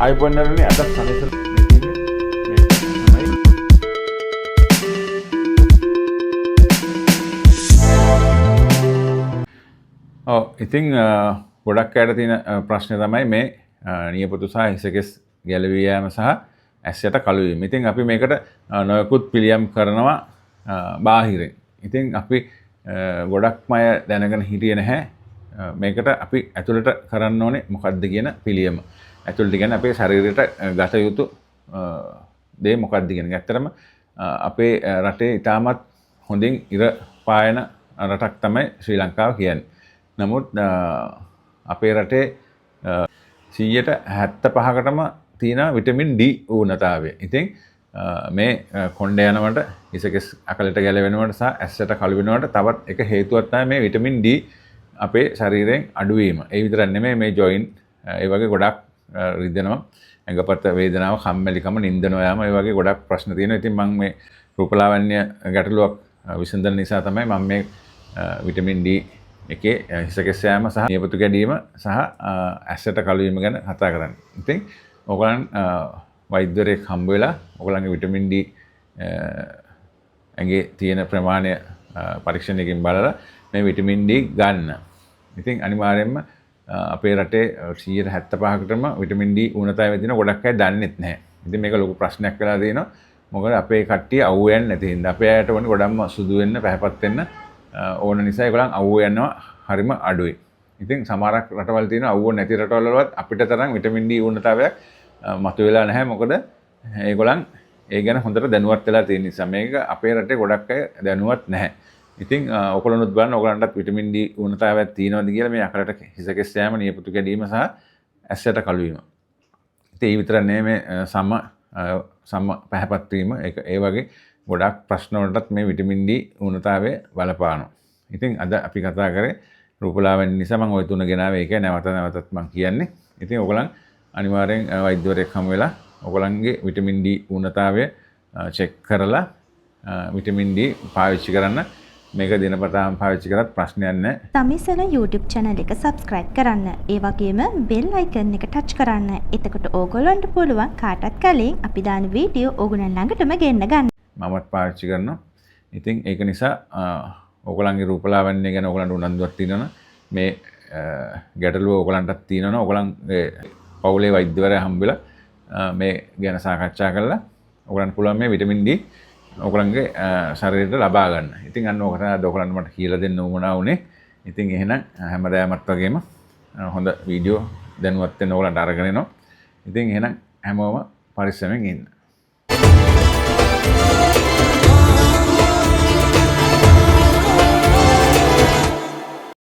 ආයිබෝන්නරනේ අද සනසල ඉතින් ගොඩක් අයට තියෙන ප්‍රශ්නේ තමයි මේ නියපොතු සහ හිසකෙස් ගැලවී යාම සහ ඇස් යට කළු වීම. ඉතින් අපි මේකට නොයෙකුත් පිළියම් කරනවා බාහිරින්. ඉතින් අපි ගොඩක්ම අය දැනගෙන හිටියේ නැහැ මේකට අපි ඇතුළට කරන්න ඕනේ මොකක්ද කියන පිළියම. ඇතුළට කියන්නේ අපේ ශරීරයට ගත යුතු දේ මොකක්ද කියන එක. ඇත්තටම අපේ රටේ ඉතාමත් හොඳින් ඉර පායන රටක් තමයි ශ්‍රී ලංකාව කියන්නේ. නමුත් අපේ රටේ 75%කටම තියෙන විටමින් D ඌනතාවය. ඉතින් මේ කොණ්ඩ යනවට හිසකෙස් අකලට ගැලවෙනවට සහ ඇස්සට කළු වෙනවට තවත් එක හේතුවක් තමයි මේ විටමින් D අපේ ශරීරයෙන් අඩු වීම. ඒ විතරක් නෙමෙයි මේ ජොයින්ට් ඒ වගේ ගොඩක් රිදෙනවා. ඇඟපත වේදනාව, කම්මැලිකම, නිින්ද නොයාම ඒ වගේ ගොඩක් ප්‍රශ්න තියෙනවා. ඉතින් මම මේ රූපලාවන්‍ය ගැටලුවක් විසඳන නිසා තමයි මම මේ විටමින් D එකේ හිසකෙස් යෑම සහ නියපොතු ගැඩීම සහ ඇස්සට කළු වීම ගැන කතා කරන්නේ. ඉතින් ඔයගලන් වෛද්‍යවරයෙක් හම්බ වෙලා ඔයගලන්ගේ විටමින් D ඇඟේ තියෙන ප්‍රමාණය පරීක්ෂණයකින් බලලා මේ විටමින් D ගන්න. ඉතින් අනිවාර්යයෙන්ම අපේ රටේ 75%කටම විටමින් D ඌනතාවය තියෙන ගොඩක් අය දන්නෙත් නැහැ. ඉතින් මේක ලොකු ප්‍රශ්නයක් වෙලා තියෙනවා. මොකද අපේ කට්ටිය අවු යන්නේ නැති හින්දා. අපේ අයට වුණේ ගොඩක්ම සුදු වෙන්න, පැහැපත් වෙන්න ඕන නිසා ඒගොල්ලන් අවුව යනවා හරිම අඩුයි. ඉතින් සමහරක් රටවල් තියෙන අවුව නැති රටවල් වලවත් අපිට තරම් විටමින් D ඌනතාවයක් මතුවලා නැහැ. මොකද ඒගොල්ලන් ඒ ගැන හොඳට දැනුවත් වෙලා තියෙන නිසා. මේක අපේ රටේ ගොඩක් අය දැනුවත් නැහැ. ඉතින් ඔයගොල්ලොනුත් බලන්න ඔයගොල්ලන්ටත් විටමින් D ඌනතාවයක් තියෙනවද කියලා මේ අකලට හිසකෙස් යෑම, නියපොතු ගැඩීම සහ ඇස්සට කළු වීම. ඉතින් ඒ විතර නෙමෙයි මේ සම පැහැපත් වීම ඒ වගේ ගොඩක් ප්‍රශ්න වලටත් මේ විටමින් D ඌනතාවය බලපානවා. ඉතින් අද අපි කතා කරේ රූපලාවන්‍ය නිසා මම ওই තුන ගෙනාවේ. ඒක නැවතත් මම කියන්නේ. ඉතින් ඔයගලන් අනිවාර්යෙන් වෛද්‍යවරයෙක් හමු වෙලා ඔයගලන්ගේ විටමින් D ඌනතාවය චෙක් කරලා විටමින් D පාවිච්චි කරන්න. මේක දිනපතාම පාවිච්චි කරත් ප්‍රශ්නයක් නැහැ. සමිසන YouTube channel එක subscribe කරන්න. ඒ වගේම bell icon එක touch කරන්න. එතකොට ඕගොල්ලන්ට පුළුවන් කාටත් කලින් අපි දාන වීඩියෝ ඕගොල්ලන් ළඟටම ගෙන්න ගන්න. මමත් පාවිච්චි කරනවා. ඉතින් ඒක නිසා ඕගොල්ලන්ගේ රූපලාවන්‍ය ගැන ඕගොල්ලන්ට උනන්දුවක් තියෙනවා. මේ ගැටලුව ඕගොල්ලන්ටත් තියෙනවා. ඕගොල්ලන්ගේ පවුලේ වෛද්‍යවරයා හම්බෙලා මේ ගැන සාකච්ඡා කරලා ඕගොල්ලන්ට පුළුවන් මේ විටමින් D ඕගොල්ලන්ගේ ශරීරයට ලබා ගන්න. ඉතින් අන්න ඕක තමයි ඕගොල්ලන්ට මට කියලා දෙන්න උවමනා වුණේ. ඉතින් එහෙනම් හැමදාමත් වගේම හොඳ වීඩියෝ දැනුවත් වෙන්න ඕගොල්ලන්ට අරගෙන එනවා. ඉතින් එහෙනම් හැමෝම පරිස්සමෙන් ඉන්න.